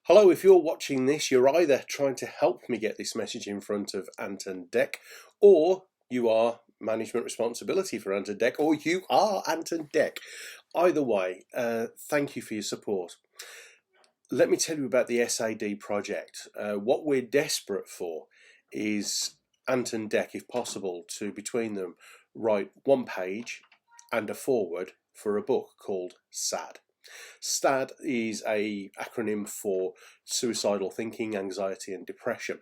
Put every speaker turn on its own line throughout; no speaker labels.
Hello, if you're watching this, you're either trying to help me get this message in front of Ant Dec, or you are management responsibility for Ant Dec, or you are Ant Dec. Either way, thank you for your support. Let me tell you about the SAD project. What we're desperate for is Ant Dec, if possible, to between them write one page and a foreword for a book called SAD. STAD is an acronym for suicidal thinking, anxiety and depression.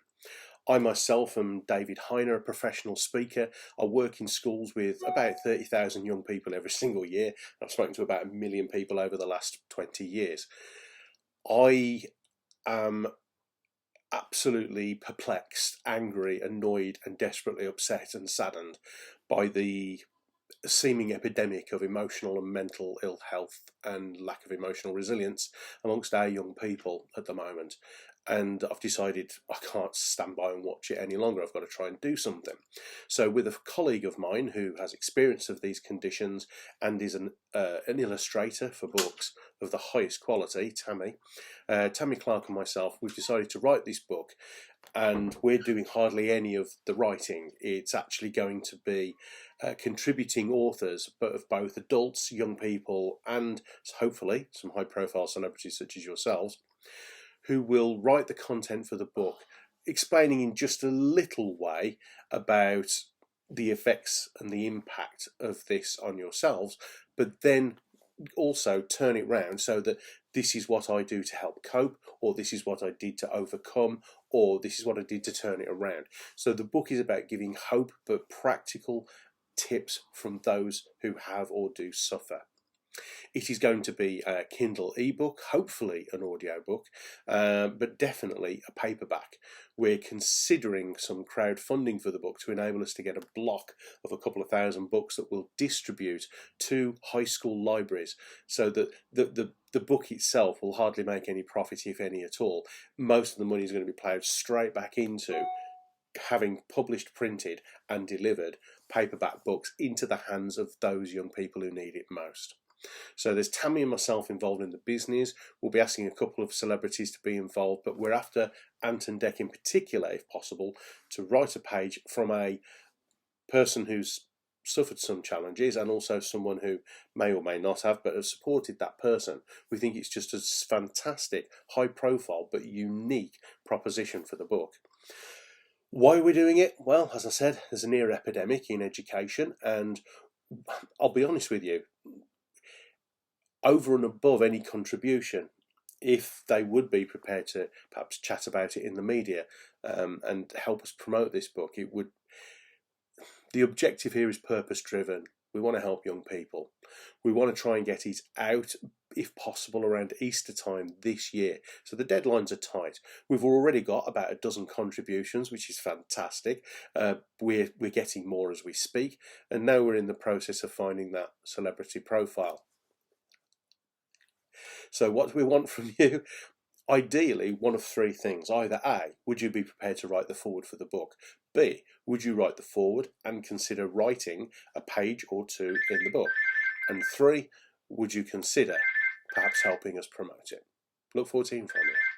I myself am David Hyner, a professional speaker. I work in schools with about 30,000 young people every single year. I've spoken to about 1 million people over the last 20 years. I am absolutely perplexed, angry, annoyed and desperately upset and saddened by the seeming epidemic of emotional and mental ill health and lack of emotional resilience amongst our young people at the moment. And I've decided I can't stand by and watch it any longer. I've got to try and do something. So with a colleague of mine who has experience of these conditions and is an illustrator for books of the highest quality, Tammy Clark and myself, we've decided to write this book, and we're doing hardly any of the writing. It's actually going to be contributing authors, but of both adults, young people, and hopefully some high-profile celebrities such as yourselves, who will write the content for the book, explaining in just a little way about the effects and the impact of this on yourselves, but then also turn it round so that this is what I do to help cope, or this is what I did to overcome, or this is what I did to turn it around. So the book is about giving hope, but practical tips from those who have or do suffer. It is going to be a Kindle ebook, hopefully an audiobook, but definitely a paperback. We're considering some crowdfunding for the book to enable us to get a block of a couple of thousand books that we'll distribute to high school libraries, so that the book itself will hardly make any profit, if any at all. Most of the money is going to be ploughed straight back into having published, printed and delivered paperback books into the hands of those young people who need it most. So there's Tammy and myself involved in the business. We'll be asking a couple of celebrities to be involved, but we're after Ant Dec in particular, if possible, to write a page from a person who's suffered some challenges and also someone who may or may not have, but has supported that person. We think it's just a fantastic, high profile but unique proposition for the book. Why are we doing it? Well, as I said, there's a near epidemic in education, and I'll be honest with you, over and above any contribution, if they would be prepared to perhaps chat about it in the media and help us promote this book, it would. The objective here is purpose driven. We want to help young people. We want to try and get it out, if possible, around Easter time this year. So the deadlines are tight. We've already got about a dozen contributions, which is fantastic. We're getting more as we speak, and now we're in the process of finding that celebrity profile. So what do we want from you? Ideally, one of three things. Either A, would you be prepared to write the foreword for the book? B, would you write the foreword and consider writing a page or two in the book? And 3, would you consider perhaps helping us promote it? Look forward to hearing from you.